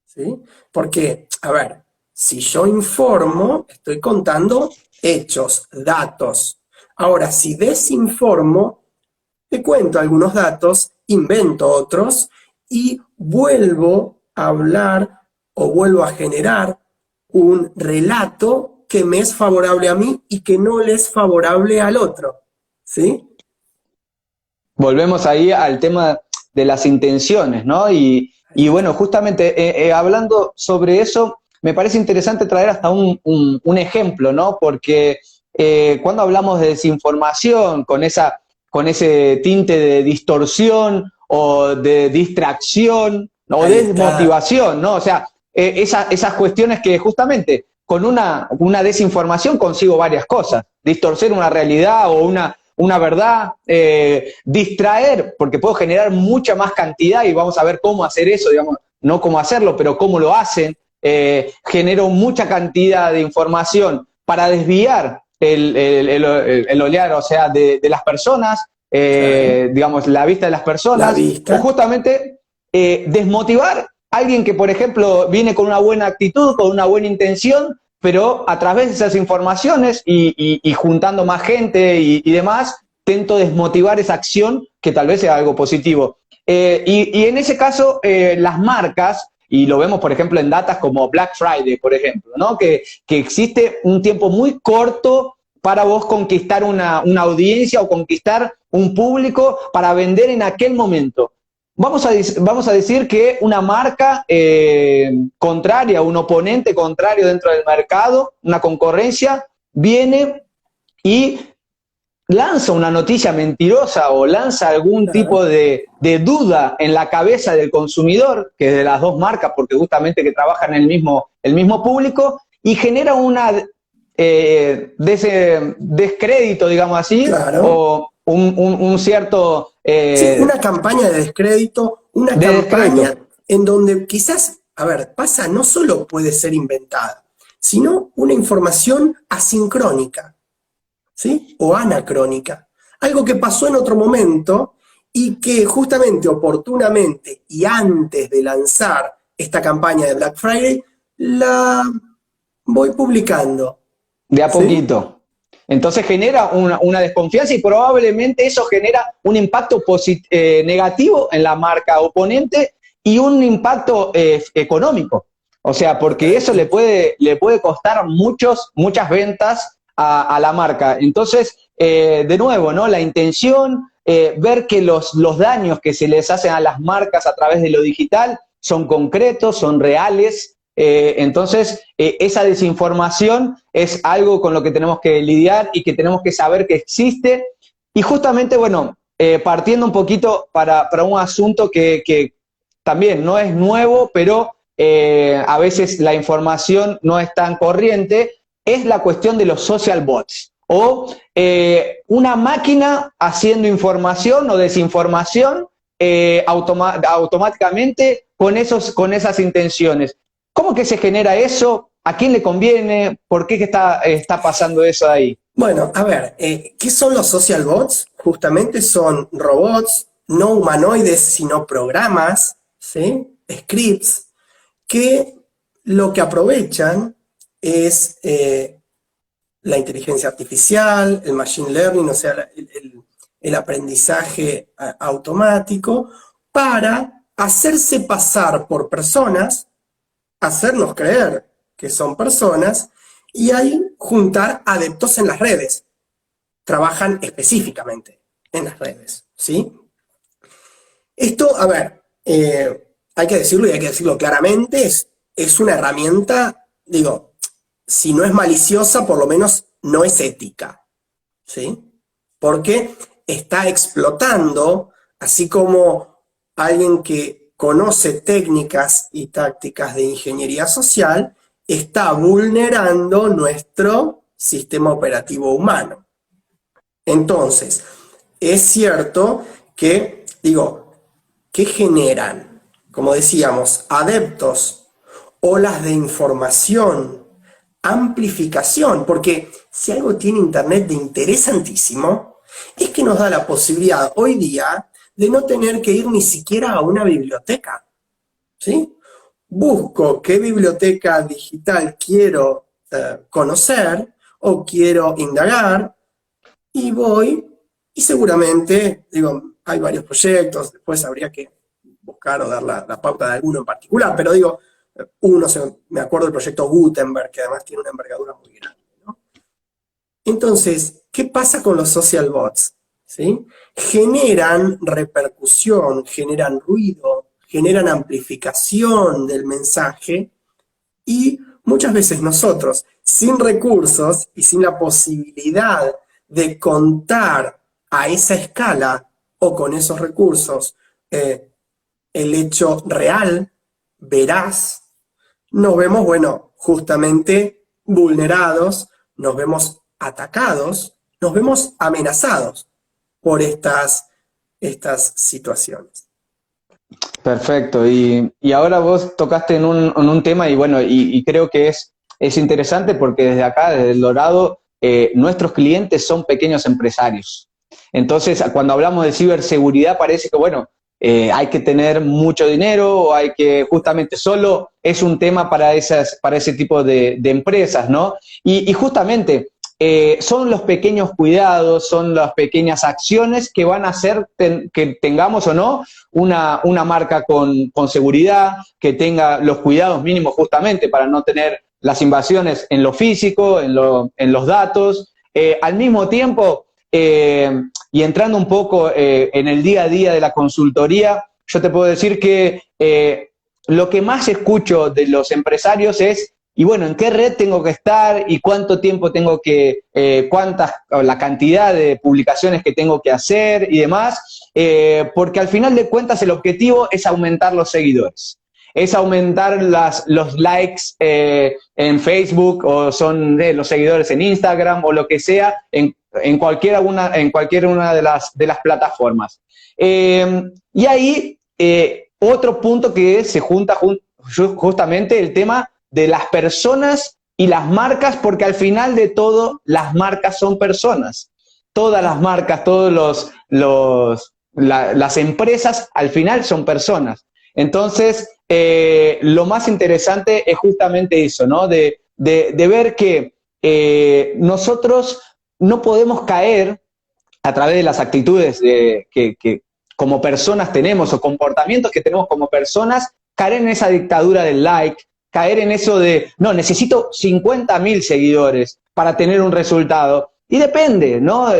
¿sí? Porque, a ver, si yo informo, estoy contando hechos, datos. Ahora, si desinformo, te cuento algunos datos, invento otros y vuelvo a hablar o vuelvo a generar un relato que me es favorable a mí y que no le es favorable al otro, ¿sí? Volvemos ahí al tema de las intenciones, ¿no? Y bueno, justamente hablando sobre eso, me parece interesante traer hasta un ejemplo, ¿no? Porque cuando hablamos de desinformación, con ese tinte de distorsión o de distracción o Ahí de está. desmotivación, ¿no? O sea, esas cuestiones que justamente con una desinformación consigo varias cosas, distorcer una realidad o una verdad, distraer, porque puedo generar mucha más cantidad y vamos a ver cómo hacer eso, digamos, no cómo hacerlo, pero cómo lo hacen. Genero mucha cantidad de información para desviar el olear, o sea, de las personas, Claro. digamos, la vista de las La personas, o vista. justamente desmotivar a alguien que, por ejemplo, viene con una buena actitud, con una buena intención, pero a través de esas informaciones y juntando más gente y demás, tento desmotivar esa acción que tal vez sea algo positivo. Y en ese caso, las marcas, y lo vemos, por ejemplo, en datas como Black Friday, por ejemplo, ¿no? Que existe un tiempo muy corto para vos conquistar una audiencia o conquistar un público para vender en aquel momento. Vamos a decir que una marca contraria, un oponente contrario dentro del mercado, una concurrencia, viene y lanza una noticia mentirosa o lanza algún Claro. tipo de duda en la cabeza del consumidor, que es de las dos marcas, porque justamente que trabajan en el mismo público, y genera descrédito, digamos así, Claro. o un cierto Sí, una campaña de descrédito, una de descrédito. campaña en donde quizás, a ver, pasa, no solo puede ser inventada, sino una información asincrónica, ¿sí? O anacrónica. Algo que pasó en otro momento y que justamente, oportunamente y antes de lanzar esta campaña de Black Friday, la voy publicando. De a ¿Sí? poquito. Entonces genera una desconfianza y probablemente eso genera un impacto negativo en la marca oponente y un impacto económico. O sea, porque eso le puede costar muchas ventas a la marca. Entonces, de nuevo, ¿no? La intención, ver que los daños que se les hacen a las marcas a través de lo digital son concretos, son reales. Entonces, esa desinformación es algo con lo que tenemos que lidiar y que tenemos que saber que existe. Y justamente, bueno, partiendo un poquito para un asunto que también no es nuevo, pero a veces la información no es tan corriente, es la cuestión de los social bots o una máquina haciendo información o desinformación automáticamente con esas intenciones. ¿Cómo que se genera eso? ¿A quién le conviene? ¿Por qué está pasando eso ahí? Bueno, a ver, ¿qué son los social bots? Justamente son robots, no humanoides, sino programas, ¿sí? Scripts, que lo que aprovechan es la inteligencia artificial, el machine learning, o sea, el aprendizaje automático, para hacerse pasar por personas, hacernos creer que son personas, y ahí juntar adeptos en las redes. Trabajan específicamente en las redes, ¿sí? Esto, a ver, hay que decirlo y hay que decirlo claramente, es una herramienta, digo, si no es maliciosa, por lo menos no es ética, ¿sí? Porque está explotando, así como alguien que conoce técnicas y tácticas de ingeniería social, está vulnerando nuestro sistema operativo humano. Entonces, es cierto que, digo, ¿qué generan? Como decíamos, adeptos, olas de información, amplificación, porque si algo tiene Internet de interesantísimo, es que nos da la posibilidad hoy día de no tener que ir ni siquiera a una biblioteca, ¿sí? Busco qué biblioteca digital quiero conocer o quiero indagar y voy y seguramente, digo, hay varios proyectos, después habría que buscar o dar la pauta de alguno en particular, pero digo, me acuerdo del proyecto Gutenberg, que además tiene una envergadura muy grande, ¿no? Entonces, ¿qué pasa con los social bots? ¿Sí? Generan repercusión, generan ruido, generan amplificación del mensaje y muchas veces nosotros, sin recursos y sin la posibilidad de contar a esa escala o con esos recursos el hecho real, veraz, nos vemos, bueno, justamente vulnerados, nos vemos atacados, nos vemos amenazados por estas situaciones. Perfecto. Y ahora vos tocaste en un tema y bueno, y creo que es interesante porque desde acá, desde El Dorado, nuestros clientes son pequeños empresarios. Entonces, cuando hablamos de ciberseguridad parece que, bueno, hay que tener mucho dinero o hay que, justamente, solo es un tema para ese tipo de empresas, ¿no? Y justamente son los pequeños cuidados, son las pequeñas acciones que van a hacer que tengamos o no una marca con seguridad, que tenga los cuidados mínimos justamente para no tener las invasiones en lo físico, en los datos. Al mismo tiempo, y entrando un poco en el día a día de la consultoría, yo te puedo decir que lo que más escucho de los empresarios es, y bueno, ¿en qué red tengo que estar y cuánto tiempo tengo que, la cantidad de publicaciones que tengo que hacer y demás? Porque al final de cuentas el objetivo es aumentar los seguidores, es aumentar los likes en Facebook o son los seguidores en Instagram o lo que sea, en cualquiera una de las plataformas. Y ahí otro punto que se junta justamente el tema de las personas y las marcas, porque al final de todo, las marcas son personas. Todas las marcas, las empresas, al final son personas. Entonces, lo más interesante es justamente eso, ¿no? De ver que nosotros no podemos caer a través de las actitudes que como personas tenemos o comportamientos que tenemos como personas, caer en esa dictadura del like, caer en eso de, no, necesito 50.000 seguidores para tener un resultado. Y depende, ¿no?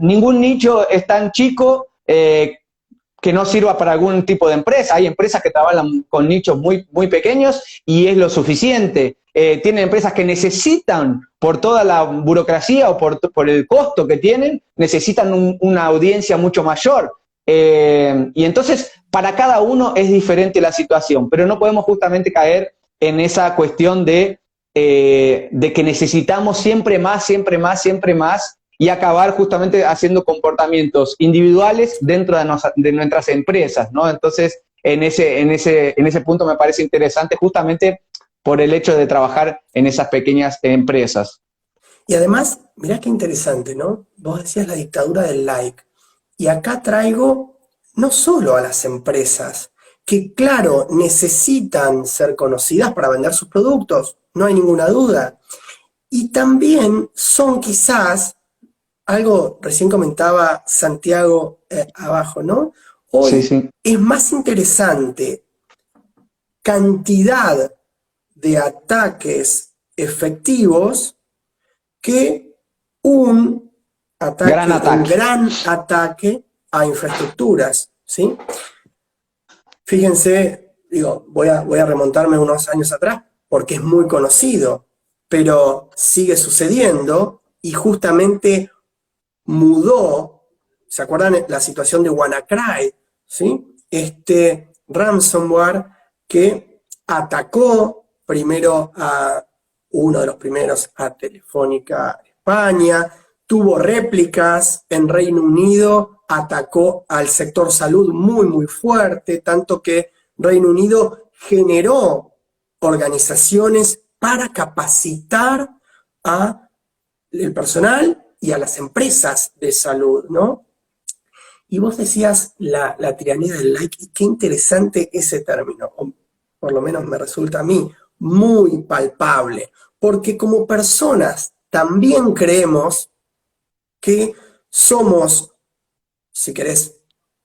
Ningún nicho es tan chico que no sirva para algún tipo de empresa. Hay empresas que trabajan con nichos muy, muy pequeños y es lo suficiente. Tienen empresas que necesitan, por toda la burocracia o por el costo que tienen, necesitan una audiencia mucho mayor. Y entonces, para cada uno es diferente la situación, pero no podemos justamente caer en esa cuestión de que necesitamos siempre más, siempre más, siempre más, y acabar justamente haciendo comportamientos individuales dentro de nuestras empresas, ¿no? Entonces, en ese punto me parece interesante justamente por el hecho de trabajar en esas pequeñas empresas. Y además, mirá qué interesante, ¿no? Vos decías la dictadura del like. Y acá traigo no solo a las empresas, que claro, necesitan ser conocidas para vender sus productos, no hay ninguna duda. Y también son quizás, algo recién comentaba Santiago abajo, ¿no? Hoy Sí. es más interesante cantidad de ataques efectivos que un gran ataque a infraestructuras, ¿sí? Fíjense, digo, voy a remontarme unos años atrás porque es muy conocido, pero sigue sucediendo y justamente mudó, ¿se acuerdan la situación de WannaCry? ¿Sí? Este ransomware que atacó primero a uno de los primeros a Telefónica España, tuvo réplicas en Reino Unido, atacó al sector salud muy, muy fuerte, tanto que Reino Unido generó organizaciones para capacitar al personal y a las empresas de salud, ¿no? Y vos decías la tiranía del like, y qué interesante ese término, o por lo menos me resulta a mí, muy palpable, porque como personas también creemos que somos, si querés,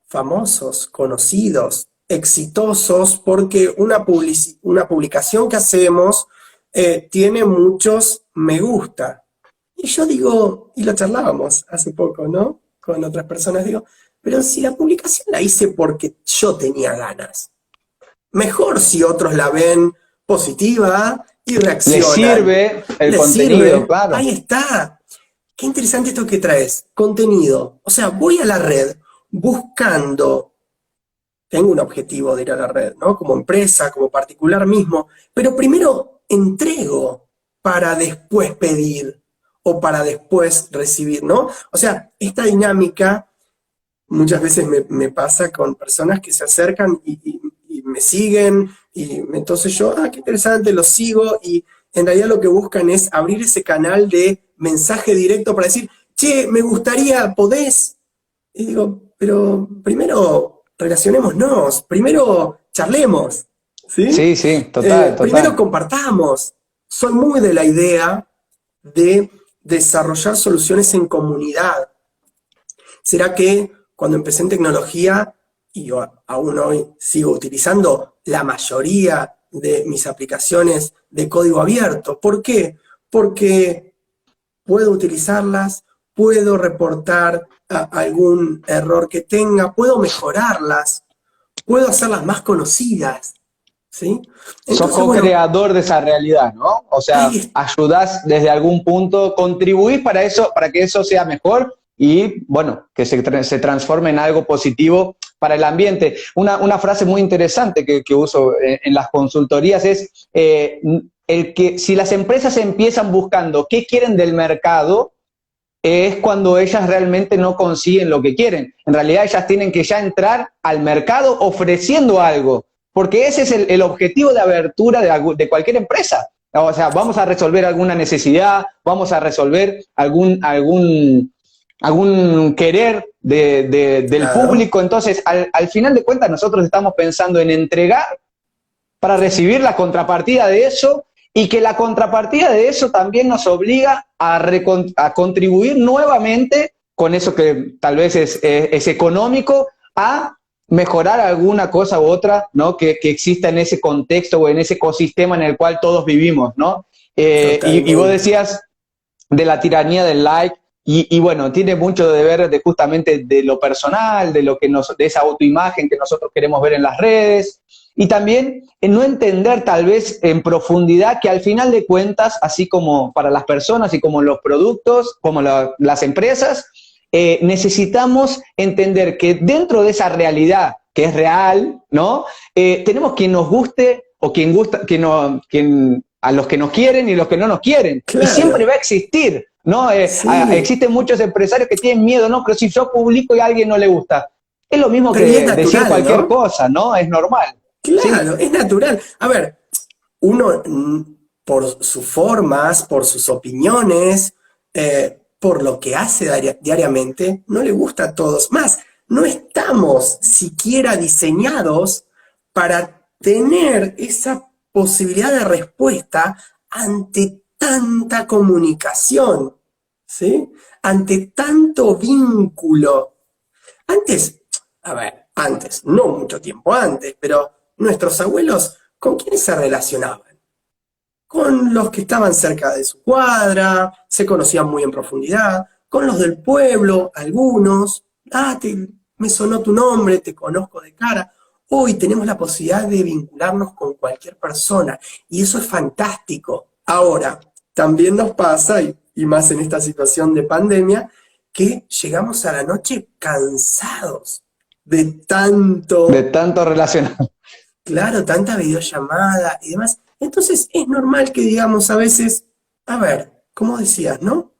famosos, conocidos, exitosos, porque una publicación que hacemos tiene muchos me gusta. Y yo digo, y lo charlábamos hace poco, ¿no? Con otras personas, digo, pero si la publicación la hice porque yo tenía ganas, mejor si otros la ven positiva y reaccionan. Les sirve el contenido, claro. Ahí está. Qué interesante esto que traes, contenido. O sea, voy a la red buscando, tengo un objetivo de ir a la red, ¿no? Como empresa, como particular mismo, pero primero entrego para después pedir o para después recibir, ¿no? O sea, esta dinámica muchas veces me pasa con personas que se acercan y me siguen, y entonces yo, qué interesante, los sigo, y en realidad lo que buscan es abrir ese canal de mensaje directo para decir, che, me gustaría, ¿podés? Y digo, pero primero relacionémonos, primero charlemos, ¿sí? Sí, total. Primero compartamos. Soy muy de la idea de desarrollar soluciones en comunidad. ¿Será que cuando empecé en tecnología, y yo aún hoy sigo utilizando la mayoría de mis aplicaciones de código abierto? ¿Por qué? Porque puedo utilizarlas, puedo reportar algún error que tenga, puedo mejorarlas, puedo hacerlas más conocidas, ¿sí? Sos co-creador de esa realidad, ¿no? O sea, ayudás desde algún punto, contribuís para que eso sea mejor y, bueno, que se transforme en algo positivo para el ambiente. Una frase muy interesante que uso en las consultorías es si las empresas empiezan buscando qué quieren del mercado, es cuando ellas realmente no consiguen lo que quieren. En realidad ellas tienen que ya entrar al mercado ofreciendo algo, porque ese es el objetivo de abertura de cualquier empresa. O sea, vamos a resolver alguna necesidad, vamos a resolver algún querer del Claro, público. Entonces, al final de cuentas, nosotros estamos pensando en entregar para recibir la contrapartida de eso, y que la contrapartida de eso también nos obliga a contribuir nuevamente con eso que tal vez es económico, a mejorar alguna cosa u otra, ¿no? Que exista en ese contexto o en ese ecosistema en el cual todos vivimos, ¿no? Y vos totalmente. decías de la tiranía del like, y bueno, tiene mucho de ver de justamente de lo personal, de esa autoimagen que nosotros queremos ver en las redes, y también en no entender tal vez en profundidad que al final de cuentas, así como para las personas y como los productos, como las empresas, necesitamos entender que dentro de esa realidad que es real, ¿no? Tenemos quien nos guste o quien gusta, a los que nos quieren y los que no nos quieren. Y siempre Claro, va a existir, ¿no? sí, Existen muchos empresarios que tienen miedo, ¿no? Pero si yo publico y a alguien no le gusta, es lo mismo pero y es que decir natural, cualquier ¿no? cosa, ¿no? Es normal. Sí, Claro, es natural. A ver, uno por sus formas, por sus opiniones, por lo que hace diariamente, no le gusta a todos. Más, no estamos siquiera diseñados para tener esa posibilidad de respuesta ante tanta comunicación, ¿sí? Ante tanto vínculo. Antes, a ver, antes, no mucho tiempo antes, pero nuestros abuelos, ¿con quiénes se relacionaban? Con los que estaban cerca de su cuadra, se conocían muy en profundidad, con los del pueblo, algunos, me sonó tu nombre, te conozco de cara. Hoy tenemos la posibilidad de vincularnos con cualquier persona y eso es fantástico. Ahora, también nos pasa, y más en esta situación de pandemia, que llegamos a la noche cansados de de tanto, tanto relacionar. claro, tanta videollamada y demás. Entonces es normal que digamos a veces, a ver, como decías, ¿no?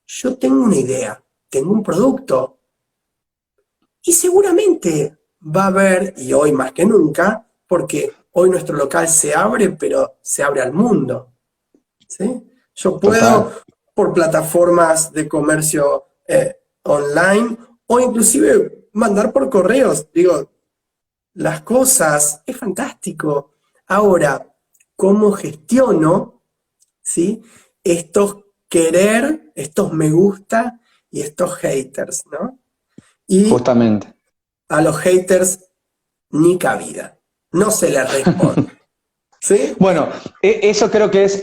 Yo tengo una idea, tengo un producto y seguramente va a haber, y hoy más que nunca, porque hoy nuestro local se abre, pero se abre al mundo, ¿sí? Yo puedo, Total. por plataformas de comercio online, o inclusive mandar por correos, digo, las cosas, es fantástico. Ahora, ¿cómo gestiono, ¿sí? Estos querer, estos me gusta y estos haters, ¿no? Y Justamente. a los haters ni cabida, no se les responde, ¿sí? Bueno, eso creo que es,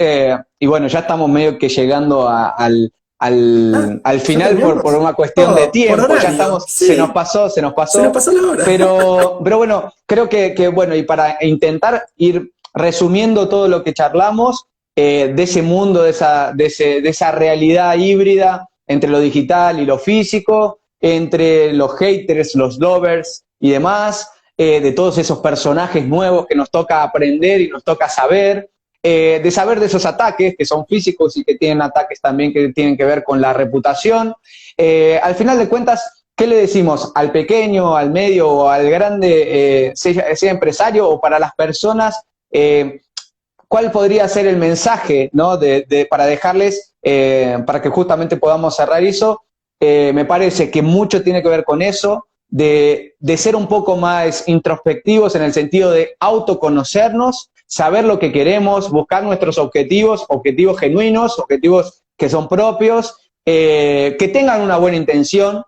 y bueno, ya estamos medio que llegando al ¿Ya final por terminamos? una cuestión de Oh, por tiempo, ya horario, estamos, sí, se nos se nos pasó, pasó la hora. pero bueno, creo que, bueno, y para intentar ir resumiendo todo lo que charlamos, de ese mundo, de esa realidad híbrida entre lo digital y lo físico, entre los haters, los lovers y demás, de todos esos personajes nuevos que nos toca aprender y nos toca saber, de saber de esos ataques que son físicos y que tienen ataques también que tienen que ver con la reputación. Al final de cuentas, ¿qué le decimos al pequeño, al medio o al grande, sea empresario o para las personas? ¿Cuál podría ser el mensaje, ¿no? Para dejarles, para que justamente podamos cerrar eso? Me parece que mucho tiene que ver con eso, de ser un poco más introspectivos en el sentido de autoconocernos, saber lo que queremos, buscar nuestros objetivos, objetivos genuinos, objetivos que son propios, que tengan una buena intención,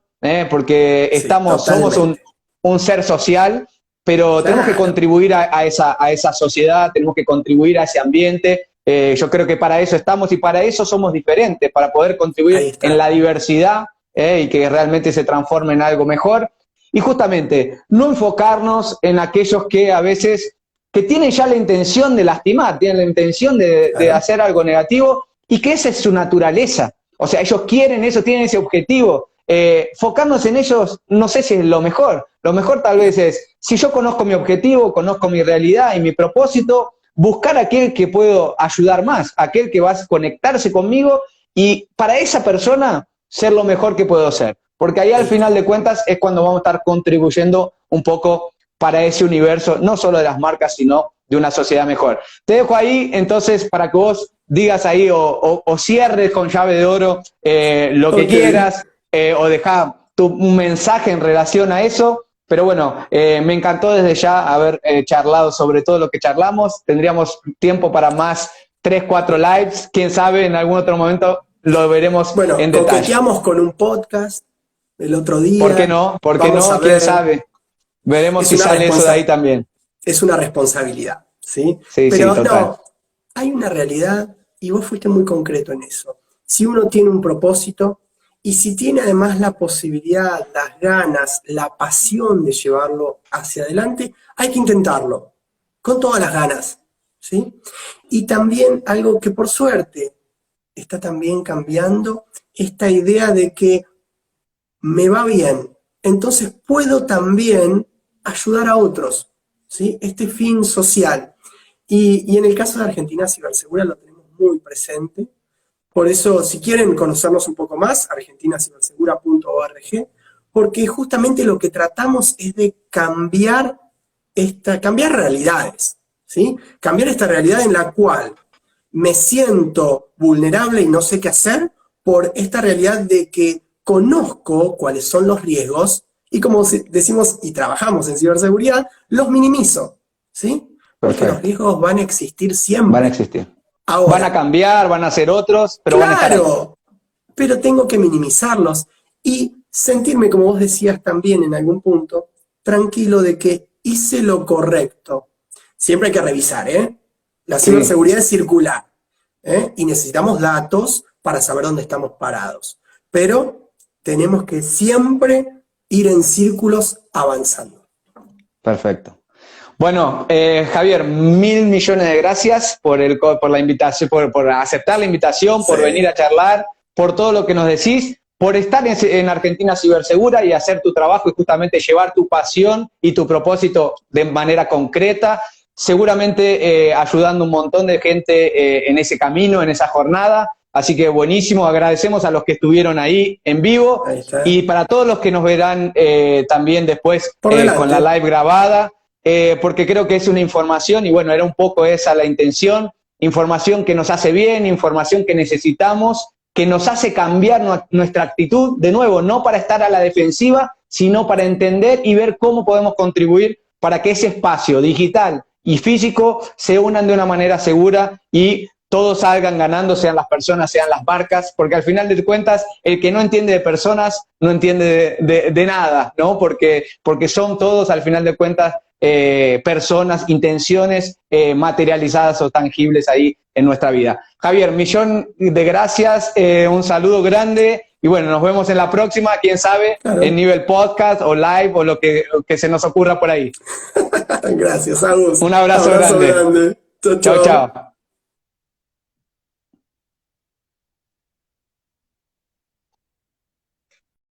porque Sí, somos totalmente. un ser social, pero tenemos que Claro, contribuir a esa sociedad, tenemos que contribuir a ese ambiente. Yo creo que para eso estamos y para eso somos diferentes, para poder contribuir ahí en está. la diversidad, y que realmente se transforme en algo mejor. Y justamente, no enfocarnos en aquellos que a veces que tienen ya la intención de lastimar, tienen la intención de Claro. hacer algo negativo, y que esa es su naturaleza. O sea, ellos quieren eso, tienen ese objetivo. Focarnos en ellos, no sé si es lo mejor. Lo mejor tal vez es, si yo conozco mi objetivo, conozco mi realidad y mi propósito, buscar a aquel que puedo ayudar más, aquel que va a conectarse conmigo, y para esa persona ser lo mejor que puedo ser. Porque ahí al Ahí final está. de cuentas es cuando vamos a estar contribuyendo un poco para ese universo, no solo de las marcas, sino de una sociedad mejor. Te dejo ahí, entonces, para que vos digas ahí o cierres con llave de oro lo que quieras, o deja un mensaje en relación a eso. Pero bueno, me encantó desde ya haber charlado sobre todo lo que charlamos. Tendríamos tiempo para más 3, 4 lives. Quién sabe, en algún otro momento lo veremos en detalle. Coqueteamos con un podcast el otro día. ¿Por qué no? ¿Por qué no? ¿Quién sabe? Veremos si sale eso de ahí también. Es una responsabilidad, ¿sí? Sí, pero sí, total. no, hay una realidad, y vos fuiste muy concreto en eso. Si uno tiene un propósito, y si tiene además la posibilidad, las ganas, la pasión de llevarlo hacia adelante, hay que intentarlo, con todas las ganas, ¿sí? Y también algo que por suerte está también cambiando, esta idea de que me va bien, entonces puedo también ayudar a otros, ¿sí? Este fin social. Y en el caso de Argentina Cibersegura lo tenemos muy presente. Por eso, si quieren conocernos un poco más, argentinasibersegura.org, porque justamente lo que tratamos es de cambiar realidades, ¿sí? Cambiar esta realidad en la cual me siento vulnerable y no sé qué hacer, por esta realidad de que conozco cuáles son los riesgos y, como decimos y trabajamos en ciberseguridad, los minimizo, ¿sí? Porque los riesgos van a existir siempre. Van a existir. Ahora, van a cambiar, van a ser otros, pero van a estar ahí. Pero tengo que minimizarlos y sentirme, como vos decías también en algún punto, tranquilo de que hice lo correcto. Siempre hay que revisar, ¿eh? La ciberseguridad es circular, ¿eh? Y necesitamos datos para saber dónde estamos parados. Pero tenemos que siempre ir en círculos avanzando. Perfecto. Bueno, Javier, 1.000 millones de gracias por la invitación, por aceptar la invitación, por venir a charlar, por todo lo que nos decís, por estar en Argentina Cibersegura y hacer tu trabajo y justamente llevar tu pasión y tu propósito de manera concreta, seguramente ayudando un montón de gente en ese camino, en esa jornada. Así que buenísimo, agradecemos a los que estuvieron ahí en vivo y para todos los que nos verán también después con la live grabada. Porque creo que es una información, y bueno, era un poco esa la intención, información que nos hace bien, información que necesitamos, que nos hace cambiar nuestra actitud, de nuevo, no para estar a la defensiva, sino para entender y ver cómo podemos contribuir para que ese espacio digital y físico se unan de una manera segura y todos salgan ganando, sean las personas, sean las marcas, porque al final de cuentas, el que no entiende de personas, no entiende de nada, ¿no? Porque son todos, al final de cuentas, personas, intenciones materializadas o tangibles ahí en nuestra vida. Javier, 1.000.000 de gracias, un saludo grande y bueno, nos vemos en la próxima, quién sabe, en nivel podcast o live o lo que se nos ocurra por ahí. Gracias, Agus. Un abrazo grande. Chao, chao.